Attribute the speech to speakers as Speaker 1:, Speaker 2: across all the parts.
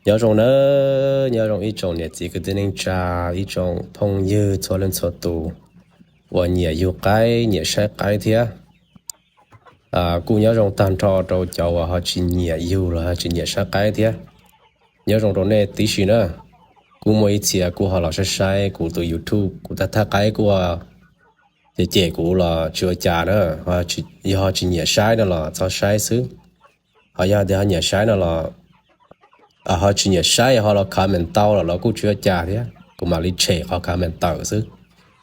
Speaker 1: 有种呢，有种一种日子佢哋能炸一种朋友做人做度，我也有改也是改的กู有种单照都叫我好去也有了，去也是改的。有种呢，的确呢，กู每一次กู好老是晒，กูดู YouTube， กูถ้า改กูจะเจกู了，就假呢，啊去以后去也晒的了，早晒死，好像的也晒的了。họ chỉ nhớ sai họ là comment tao là nó cũng chưa trả thế cũng mà lý chế họ comment tao chứ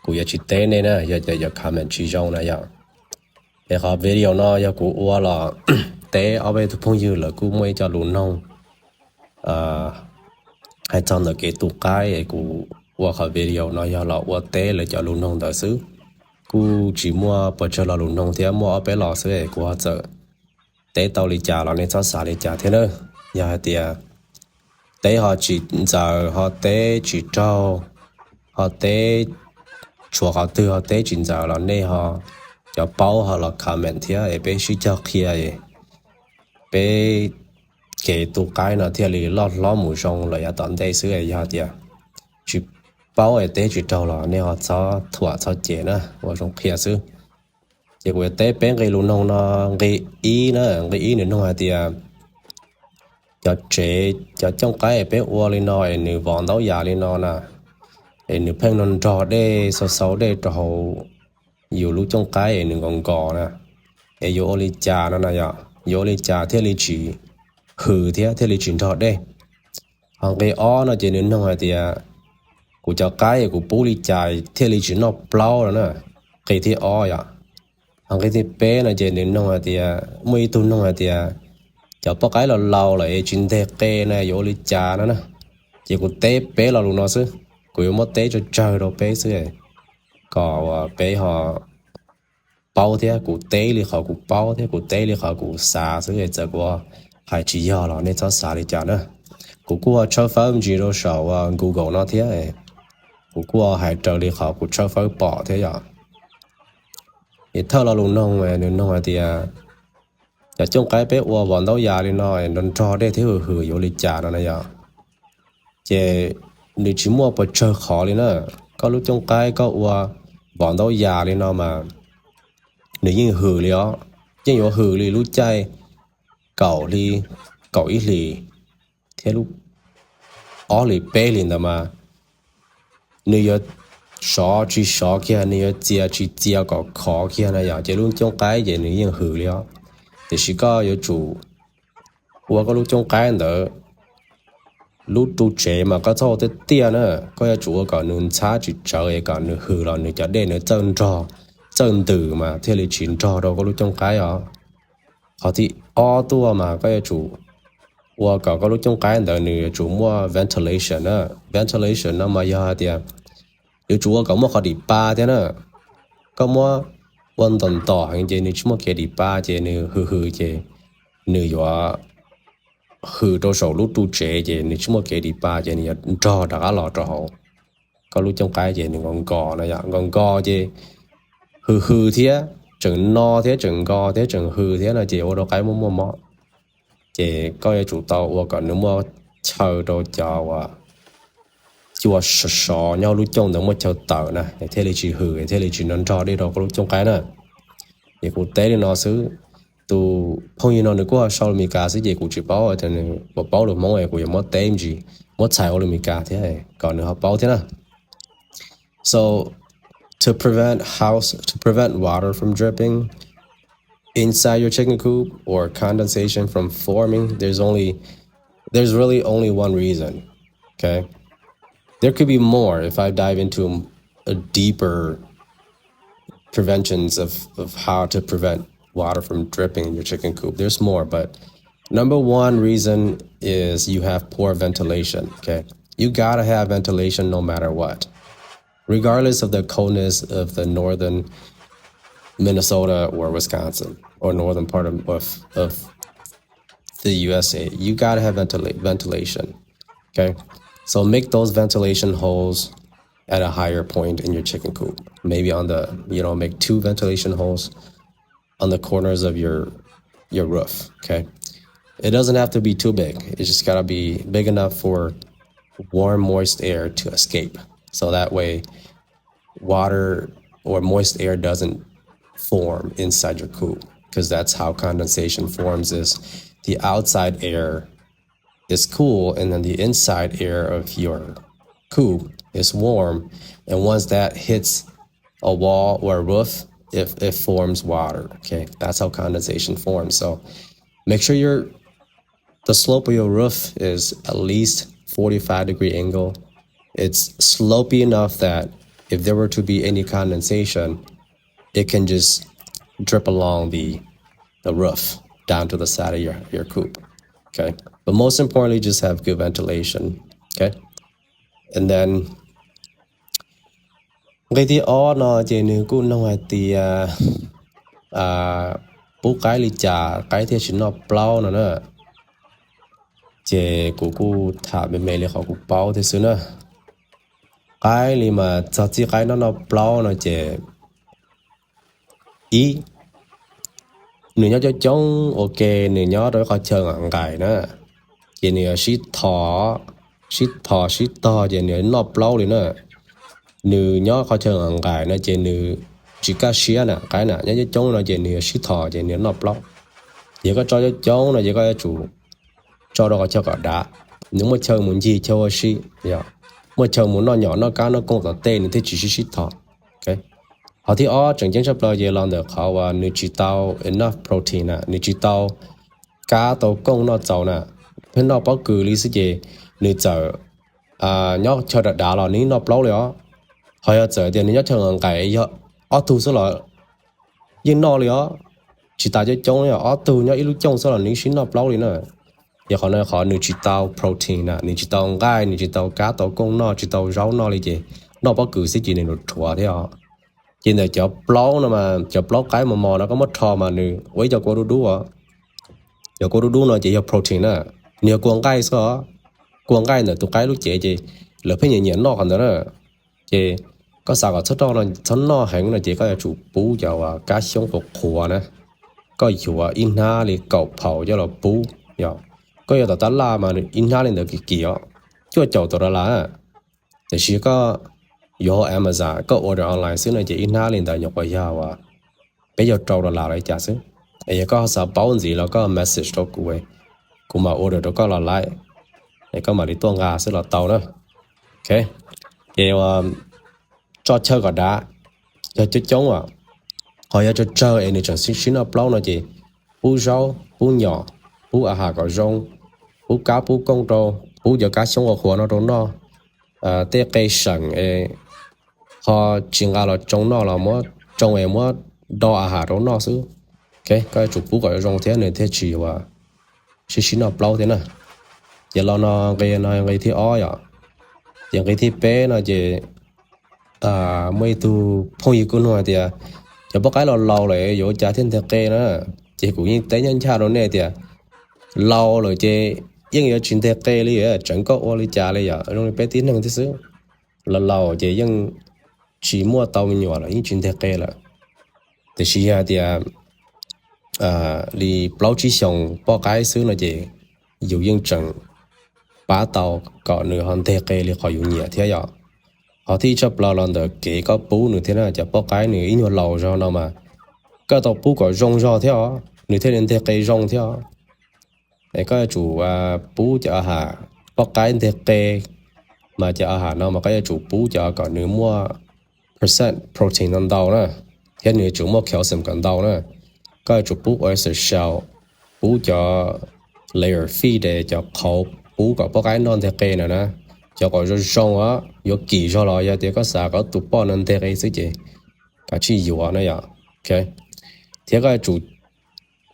Speaker 1: cũng chỉ tên này nè giờ comment chỉ trong này giờ để họ video nó giờ cũng qua là tế ở bên phong dư là cũng mới cho luôn nông hay trong là cái tụ cái cũng qua họ video nó giờ là qua tế là cho luôn nông đó chứ cũng chỉ mua bớt cho là luôn nông thì mua ở bên lò xứ của họ giờ tế tao lý trả là nên cho xả lý trả thế nữa giờ thì tế họ chỉ giờ họ tế chỉ cho họ tế chùa họ tư họ tế chỉ giờ là nên họ cho bao họ là comment thì ấy bé suy cho kia ấy bé kể tụ cái nó thì là lo mù sông là tận đây xứ ấy ya thì chỉ bao ấy tế chỉ cho là nên họ cho thua cho chế nữa và trong kia xứ chỉ của tế bé cái luôn nông nó cái ý nữa thì cho chế cho trong cái bé uo lên nói nữ vòng đấu già lên nó nè nữ phèn non trò để sáu để trò nhiều lúc trong cái nữ còn cò nè yêu oli trà nó này yêu oli trà thế li chỉ hử thế li chuyển trò đây hàng cái ó nó chỉ nên nói thì của cho cái của bố li trà thế li chuyển nó plau rồi nè cái thế ó ya hàng cái thế bé nó chỉ nên nói thì mấy tuần nói thì cho bác cái là lâu lại chuyện thế kê này vô lý trà nữa nè chỉ có tế bé là luôn nó chứ cũng mất tế cho trời đâu bé chứ có bé họ bao thế của tế li họ của bao thế của tế li họ của xa chứ giờ của hay chỉ do là nên cho xa đi trà nữa của cho phim gì đâu sợ Google nó thế của hay trời li họ của cho phim bỏ thế vậy thì thơ là luôn nông mà nông thì giờ trong cái bé uo vòn đấu già đi nói nó cho để thế hừ vô lý trả nó này giờ chế nếu chỉ mua bớt chơi khó đi nữa có lúc trong cái có uo vòn đấu già đi nó mà nếu như hừ li ó nhưng có hừ li lúc chơi cậu ít li thế lúc ó li bé li đó mà nếu giờ xó chỉ xó kia nếu chỉ có khó kia này giờ chế lúc trong cái vậy nếu như hừ li ó thì chỉ có有主我个路中间的路主chế mà có cho tới tiền nữa có有chủ có nên差chỉ chơi có nên hư là nên cho đến nên chân từ mà thế là chuyển trò đâu có lúc trong cái họ thì tua mà có有主我搞个路中间的nên主mua ventilation nó mà ya thì有主có mua họ đi ba thế nữa có mua vận động tỏ hành chế nếu chúng ta đi ba chế nếu hư chế nếu có hư đô sầu lúc tu chế chế nếu chúng ta đi ba chế nếu trò đã lọ trò có lúc trong cái chế nếu ngon gò chế hư thế chừng no thế chừng gò thế chừng hư thế là chế ô đồ cái mua chế có chủ tàu ô còn nếu mua chờ đồ cho chùa sò nhau lúc trong đó một châu tàu nè thế là chỉ hử thế là chỉ non trò đi đâu có lúc trong cái nè thì cũng té đi nó xứ tu phong như nó được qua sau mình cả xứ gì cũng chỉ báo thì báo được món này cũng mất tem gì mất xài ở mình cả thế này còn nữa họ báo thế nào so to prevent water from dripping inside your chicken coop or condensation from forming there's really only one reason okay. There could be more if I dive into a deeper preventions of how to prevent water from dripping in your chicken coop. There's more, but number one reason is you have poor ventilation, okay? You gotta have ventilation no matter what. Regardless of the coldness of the northern Minnesota or Wisconsin or northern part of the USA, you gotta have ventilation, okay? So make those ventilation holes at a higher point in your chicken coop. Maybe on the, make 2 ventilation holes on the corners of your roof, okay? It doesn't have to be too big. It just gotta be big enough for warm, moist air to escape. So that way, water or moist air doesn't form inside your coop. Because that's how condensation forms is the outside air is cool and then the inside air of your coop is warm. And once that hits a wall or a roof, it forms water. Okay, that's how condensation forms. So make sure the slope of your roof is at least 45-degree angle. It's slopey enough that if there were to be any condensation, it can just drip along the roof down to the side of your coop. Okay, but most importantly, just have good ventilation. Okay, and then cái tí ó nó chỉ nữ cũng nó ngoài thì bố cái lý trả cái thì chỉ nó bao nữa chỉ cụ thả bên mẹ li họ cụ bao thế xứ nữa cái li mà cho chỉ cái nó bao nó chỉ ý nữ nhớ cho chống ok nữ nhớ đó có chơi ngọn cài nữa chỉ nữ shit to chỉ nữ nó bao li nữa nữ nhớ có chơi ngọn cài nó chỉ nữ chỉ cả xía nè cái nè nhớ cho chống nó chỉ nữ shit to chỉ nữ nó bao chỉ có cho chống nó chỉ có chủ cho đó có cho cả đá nếu mà chơi muốn gì chơi xí mà chơi muốn nó nhỏ nó cá nó cũng có tên thì chỉ shit to okay họ thì chẳng chẳng chấp lời gì làm được họ và nếu chỉ tao enough protein nè nếu chỉ tao cá tao công nó giàu nè bên nó bao cứ lý gì nếu giờ nhớ chơi đá là nếu nó bao rồi họ giờ thì nếu chơi ngang cái ở tu số là yên nó rồi chỉ ta cho trông rồi ở tu nhớ ít lúc trông số là nếu xin nó bao rồi nữa giờ họ nói họ nếu chỉ tao protein nè nếu chỉ tao gai nếu chỉ tao cá tao công nó chỉ tao rau nó gì nó bao cứ gì này nó thua thế họ chỉ là cho plau nó mà cho plau cái mà mò nó có mất thò mà nữa với cho cô đu à cho cô đu nó chỉ cho protein nè nhiều cuồng gai sao cuồng gai nữa tụi cái lúc chế chỉ lỡ phải nhẹ nó còn nữa chỉ có sao có chất đó là chân nó hành là chỉ có chủ bú cho cá sống của khua nè có chủ in ha thì cậu phao cho là bú giờ có giờ tao la mà in ha lên được cái kia cho chậu tao là thì chỉ có yo Amazon có order online xứ này chỉ in ha lên tại nhập vào giờ bây giờ trâu là lại trả xứ ấy có sao báo gì là có message đó của mà order đó có là lại ấy có mà đi tuang gà xứ là tàu đó ok vậy cho chơi cả đá cho chơi chống họ cho chơi ấy này chẳng xin nó bao nó gì bú rau bú nhỏ bú hà có rong bú cá bú công trâu bú giờ cá sống ở khu nó trốn nó tê cây sừng họ chỉ ngà là trồng nó là mua trồng ấy mua đo hà trốn nó xứ ok cái chụp bú gọi rong thế này thế chỉ và xin nó bao thế này giờ nó cái thì ó vậy giờ cái thì bé nó chỉ mấy tu phong yêu của nó thì cho bác cái lâu lại vô trả thiên thực kê nữa chỉ cũng như tế nhân cha đó nè thì lâu rồi chỉ nhưng ở trên thực kê đi chẳng có ô li trảเลยrồi bé tí năng thế xứ là lâu chỉ nhưng chỉ mua tàu nhỏ là những trên thực kê là thì chỉ thì đi bao chỉ xong bác cái xứ nó chỉ dù nhưng chẳng bá tàu có nửa hơn thực kê thì khỏi dùng nhẹ thế vậy họ thì chấp lao lần được kể có bú nữa thế nào cho bó cái nữa ít nhiều lầu cho nó mà cái tàu bú có rong cho theo nữa thế nên thế cây rong theo để có chủ bú cho hà bó cái thế cây mà cho hà nó mà cái chủ bú cho còn nữa mua percent protein ăn đầu nữa thế nữa chủ mua calcium cần đầu nữa cái chủ bú ở sợi shell bú cho layer feed để cho khâu bú có bó cái non thế cây nữa nè cho có rong á có kỳ cho nó ya thì có sao có tụ bao nên thế cái gì cả chi nhiều nữa ya ok thế cái chủ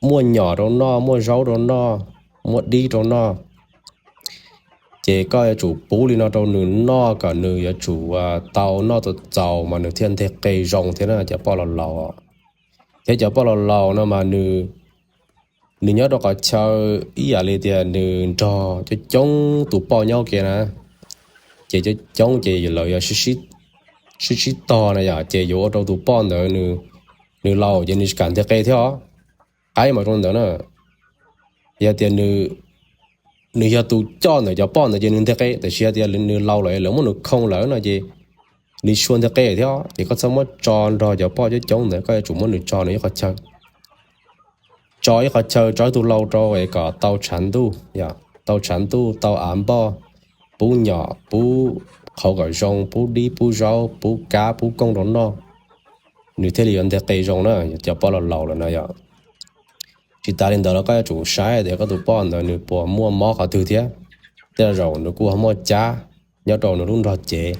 Speaker 1: mua nhỏ đó nó mua rau đó nó mua đi đó nó chỉ có chủ bố đi nó đâu nữa nó cả nữa chủ tàu nó tự giàu mà nữa thiên thế cây rong thế nào cho bao là lò thế cho bao là lò nó mà nữa nhớ đó có chơi ý à liền thì nữa cho chống tụ bao nhau kia nè chỉ cho chống chỉ lợi shit to này à chỉ vô đâu tụ bao nữa lâu cho nên cần thế cây theo cái mà trong đó nữa ya tia nu ya tu cho ne ja pon ne je nu te ke te sia tia nu lau lại lo mo nu không lỡ nó je ni xuân te ke theo thì có sao mo tròn rồi ja po je chong ne có chủ mo nu cho ne có chơi cho có chơi cho tu lau cho cái cả tàu chắn tu ya tàu chắn tu tàu ám bo bú nhỏ bú khẩu gỏi rong bú đi bú rau bú cá bú công đó nó như thế thì anh thấy cây rong đó cho bao lâu rồi này ạ chỉ ta lên đó là cái chủ sai để có tụ bao rồi như bỏ mua mỏ cả thứ thế thế rồi nó cũng mua giá nhớ đầu nó luôn đó chế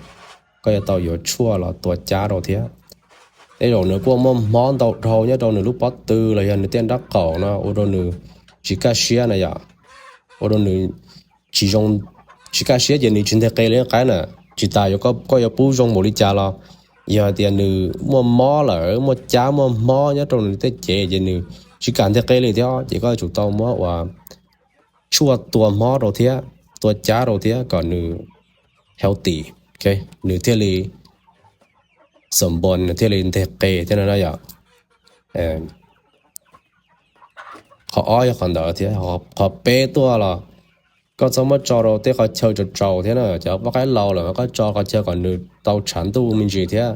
Speaker 1: cái tàu yếu chua là tua giá đâu thế thế rồi nó cũng mua món tàu thầu nhớ đầu nó lúc bắt từ là hiện tiền đắt cẩu nó ở đâu nó chỉ cá xía này ạ ở đâu nó chỉ rong chỉ cá xía giờ này chuyện thế cây lên cái nè chỉ ta có bù rong một lít giá lo giờ tiền nữ mua mỏ là mua giá mua mỏ nhớ trong cái chế giờ nữ chỉ cần thế cây lên theo chỉ có chủ tàu mỏ và chua tua mỏ đầu thế tua giá đầu thế còn nữ healthy ok nữ thế li sầm bồn thế li thế cây thế này đó giờ họ ai còn đó thế họ bé tua là có sao mà cho rồi thế họ chơi cho trâu thế nào chứ bắt cái lâu là có cho có chơi còn được tàu chắn tu mình gì thế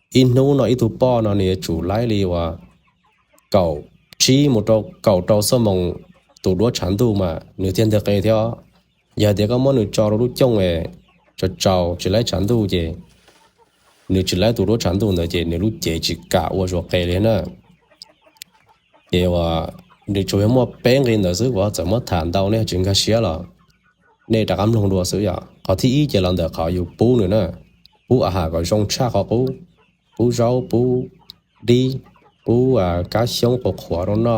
Speaker 1: in nô nó ít tu po nó này chủ lái li và cầu chi một cầu sơ mong tụ đua chắn tu mà nửa thiên thực cái theo giờ thì có món nửa cho lúc trong này cho trâu chỉ lấy chắn tu gì nửa chỉ lấy tụ đua chắn tu nữa gì nửa lúc chế chỉ cả và rồi cái đấy nữa thì và nửa chủ yếu mua bén cái nữa chứ và怎么谈到呢真个些了นี่จะกำลังดูสิอ่ะเขาที่อีเจริญเดี๋ยวเขาอยู่ปูnữa nèปูอาหารก็ชงชาเขาปูราวปูดีปูcá sống của khỏa đó nó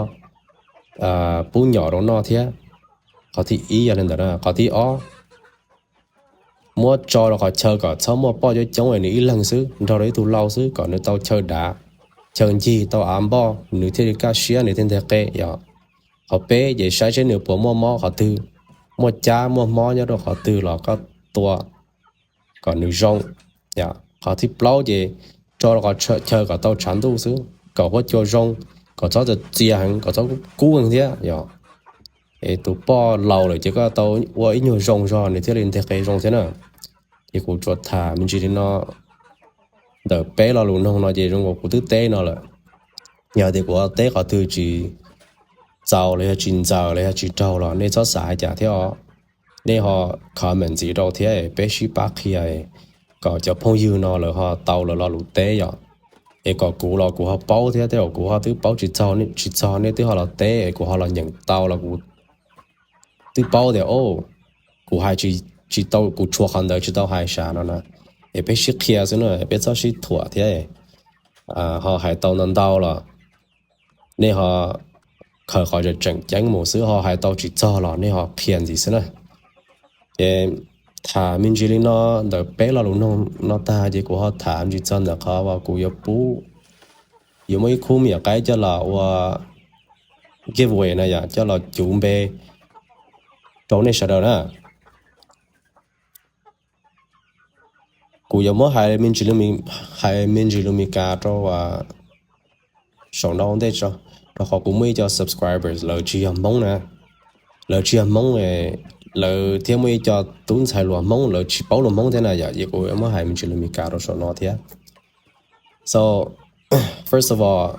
Speaker 1: ปูnhỏ đó nó thếเขาที่อีอย่างนั้นเดี๋ยวนะเขาที่อ๋อmua cho là họ chơi cả sau mua bao nhiêu chống này ní lần xứ rồi đấy tụ lâu xứ còn nữa tao chơi đá chơi gì tao ám bao nữa thì cá xía nữa thì thế cái à họ bé vậy sai trên nữa bộ mua họ tư mua cha mua mỏ nhớ đâu họ từ là có tua còn nữ rong ya họ thích bao gì cho họ chơi cả tàu chắn tu xứ có cho rong có cho được chia hàng có cho cú hơn thế ya ấy tụ bao lâu rồi chỉ có tàu qua ít nhiều rong rồi nên thế nên thế cái rong thế nào thì cũng chuột thả mình chỉ đến nó đỡ bé là luôn không nói gì trong cuộc tư tế nó là nhờ thì của tế họ từ chỉ giàuเลยจินเจ้าเลยจิเจ้าล่ะนี่จะสายจ้ะที่อ๋อนี่ฮอคอมเมนต์สิเราที่เปชิปาคีไอก็จะพงยืนอเลยฮอเตาเลยรอลูเตยอ่ะเอก็กูรอกูฮอเป้าที่แต่กูฮอตื้อเป้าจิเจ้านี่ตื้อฮอเราเตกูฮอเราอย่างเตาละกูตื้อเป้าเดี๋ยวโอ้กูให้จิเตากูชัวคันเดียวจิเตาให้ชาเนาะนะเอเปชิเคียซิเนาะเปจะชิถั่วที่ฮอให้เตานั้นเตาละนี่ฮอเขาจะจังหมูซื้อเขาให้ตอจิจ่อหรอนี่เขาเพียนสิซะนะถ้ามินจิลินอเดเปลาลุนนอตาจิกูเขาถามจิจันนะเขาว่ากูอย่าปูอยู่ไม่คุ้มอย่าใกล้จะละว่า giveaway นะอย่าจะละจุ่มเบตรงนี้เสร็จนะกูอย่ามั่วให้มินจิลิมีการตัวว่าส่งน้องได้จ้ะแล้วเขาcũng mới cho subscribers lời chi hầm mong nè lời chi hầm mong này lời theo mới cho tốn xài luôn mong lời chi bảo luôn mong thế này vậy cô em mới hay mình chỉ là mình cả rồi số nó thế so first of all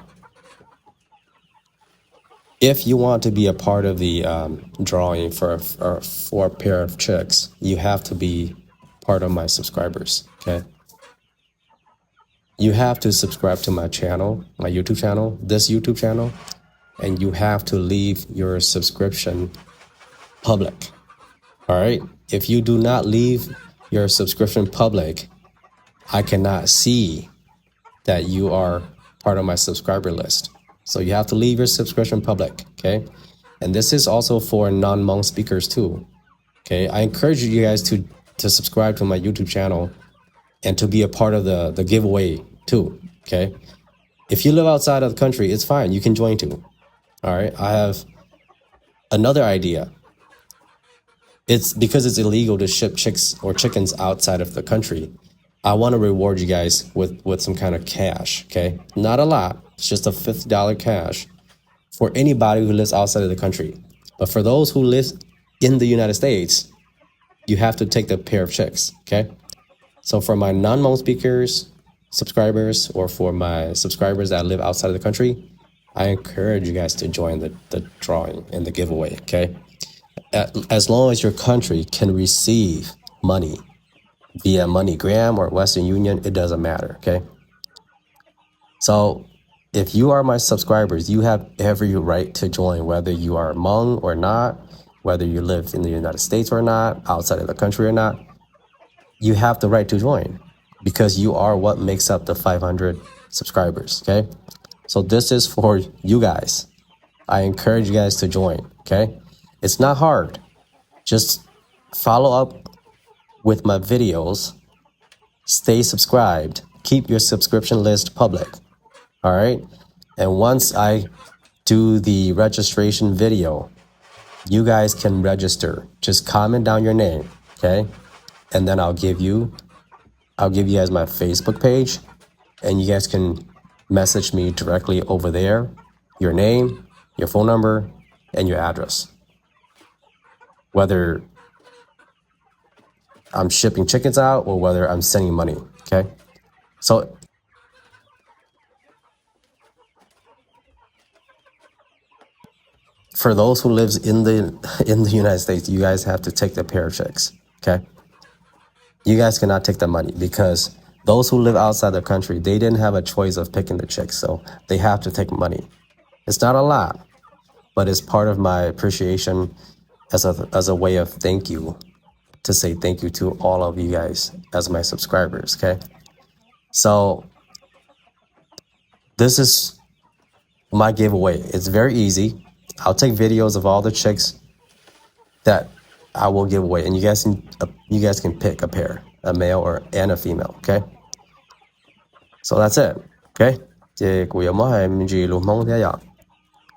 Speaker 1: if you want to be a part of the drawing for a pair of chicks you have to be part of my subscribers okay you have to subscribe to my channel, my YouTube channel, this YouTube channel, and you have to leave your subscription public. All right? If you do not leave your subscription public, I cannot see that you are part of my subscriber list. So you have to leave your subscription public, okay? And this is also for non-Hmong speakers too. Okay? I encourage you guys to subscribe to my YouTube channel and to be a part of the giveaway too, okay? If you live outside of the country, it's fine. You can join too. All right? I have another idea. It's because it's illegal to ship chicks or chickens outside of the country. I want to reward you guys with some kind of cash, okay? Not a lot. It's just a $50 cash for anybody who lives outside of the country. But for those who live in the United States, you have to take the pair of checks, okay? So for my non-Hmong speakers, subscribers, or for my subscribers that live outside of the country, I encourage you guys to join the drawing and the giveaway, okay? As long as your country can receive money via MoneyGram or Western Union, it doesn't matter, okay? So if you are my subscribers, you have every right to join, whether you are Hmong or not, whether you live in the United States or not, outside of the country or not. You have the right to join because you are what makes up the 500 subscribers, okay? So this is for you guys. I encourage you guys to join, okay? It's not hard. Just follow up with my videos, stay subscribed, keep your subscription list public, all right? And once I do the registration video, you guys can register. Just comment down your name, okay? And then I'll give you guys my Facebook page, and you guys can message me directly over there, your name, your phone number, and your address. Whether I'm shipping chickens out or whether I'm sending money, okay? So for those who lives in the United States, you guys have to take the pair of checks, okay? You guys cannot take the money because those who live outside the country, they didn't have a choice of picking the checks, so they have to take money. It's not a lot, but it's part of my appreciation as a way of thank you, to say thank you to all of you guys as my subscribers, okay? So this is my giveaway. It's very easy. I'll take videos of all the chicks that I will give away, and you guys can pick a pair, a male and a female, okay? So that's it, okay? Thì cụ yếu hay mình chỉ luôn mong thế ạ.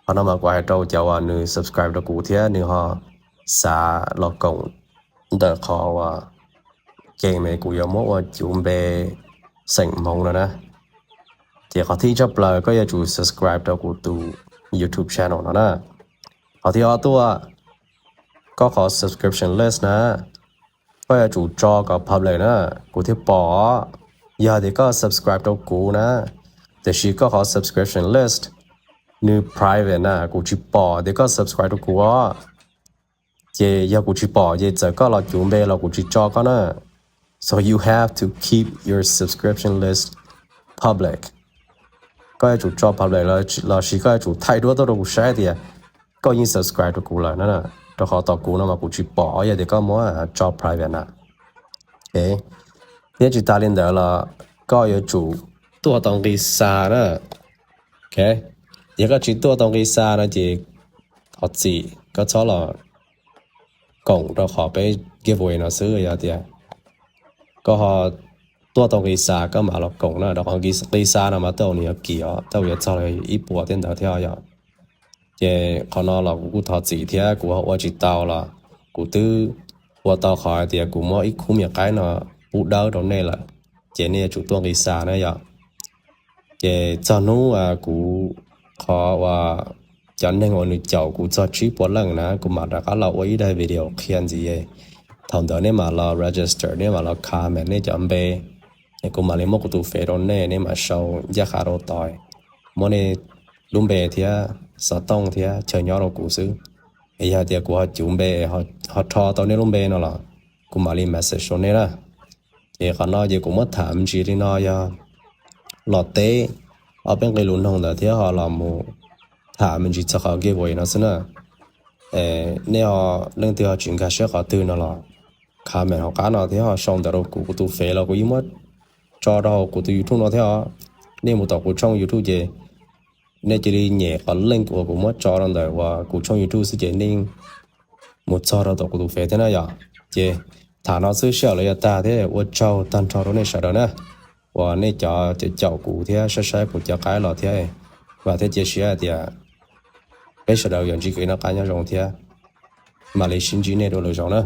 Speaker 1: Họ nằm ở quay trâu cháu à nữ subscribe cho cụ thế nữ họ xả lọ cổng đỡ khó kênh mấy cụ yếu mốt chúng bê sảnh mong rồi nè. Thì họ thi chấp lời có chủ subscribe cho cụ từ YouTube channel nó nè. Họ thì họ tua có khó subscription list nè. Có chủ cho có public nè. Cụ thì bỏ. Giờ thì có subscribe cho cụ nè. Thì chỉ có khó subscription list. Như private nè. Cụ chỉ bỏ thì có subscribe cho cụ á. Thì giờ cụ chỉ bỏ thì giờ có là chuẩn bị là cụ chỉ cho có nè. So you have to keep your subscription list public. Có chủ cho public là chỉ có chủ thay đổi tôi cũng sai thì có những subscribe cho cụ là nè. Cho họ tỏ cụ mà cụ chỉ bỏ vậy thì có mỗi cho private nè. Okay. Nên chỉ ta lên đó là có yếu chủ tua đồng cái xa nè. Okay. Nếu có chỉ tua đồng cái xa nè thì họ chỉ có cho là cổng cho họ bé giveaway nó xứ vậy thì có họ tua đồng cái xa có mà là cổng nè, đó họ cái xa nào mà tao này kỳ á, tao giờ cho lại ít bộ tiền đầu theo vậy. Thì họ nói là cụ thọ chỉ thì cụ họ chỉ tao là cụ tư cụ tao khỏi thì cụ mỗi ít khung một cái nó bù đỡ đó này là chỉ này chủ tua cái xa này vậy. Thì cho nó cụ họ và cho nên người nữ cháu cụ cho chỉ một lần nè, cụ mà đã có là ở đây video khiên gì vậy. Thằng đó này mà là register này mà là comment này chấm bê. Cụ mà lấy một cụ tụ phê đó này mà show giá khá đồ tỏi. Mỗi này lúc bê thì sợ tông thì chờ nhau đâu cụ xứ. Bây giờ thì cụ họ chuẩn bê họ cho tao này lúc bê nó là cụ mà lấy message đó này là. Thì họ nói gì cũng mất thảm chỉ đi nói lọt tế. Ở bên cái luôn hông đó thì họ làm một thả mình chỉ cho họ giveaway nó xí nè. Nếu họ lần thứ họ chuyển cả sẽ họ tư nó là comment họ cá nó thì họ xong đó cụ tụ phê là cụ ý mất cho đâu cụ tụ YouTube nó thì họ nếu một tàu cụ trong YouTube gì nên chỉ đi nhẹ họ lên của cụ mất cho nó rồi và cụ trong YouTube sẽ chỉ nên một cho đâu tàu cụ tụ phê thế này à chứ thả nó xứ sợ là ta thế và cho tan cho đó này sợ đó nè và nên cho cháu cụ thế sẽ cụ cho cái là thế và thế chỉ sẽ thì bây giờ đầu giờ chỉ cái nó cá nhau rong thế mà lấy sinh trí này đồ rồi rong nữa